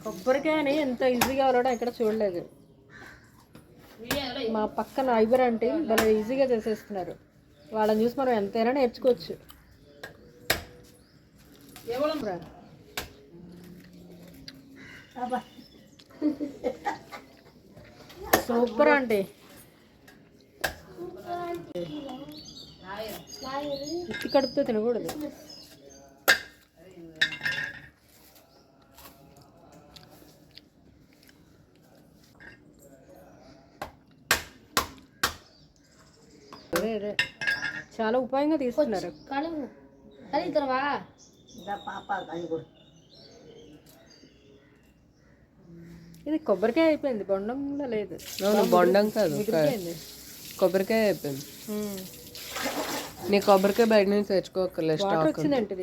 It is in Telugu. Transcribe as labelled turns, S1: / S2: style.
S1: కొబ్బరికాయని ఎంత ఈజీగా అవడం ఇక్కడ చూడలేదు. మా పక్కన ఐబర్ అంటే భలే ఈజీగా చేసేస్తున్నారు. వాళ్ళని చూసి మనం ఎంతైనా నేర్చుకోవచ్చు. సూపర్ అంటే ఉత్తి కడుపుతో తినకూడదు. అదే అదే చాలా ఉపాయంగా తీసుకున్నారు. ఇది కొబ్బరికాయ అయిపోయింది, బొండంలో లేదు.
S2: బొండం కాదు, కొబ్బరికాయ అయిపోయింది. నీ కొబ్బరికాయ బయట నుంచి తెచ్చుకోకర్లేదు.
S1: వాటర్ వచ్చిందంటే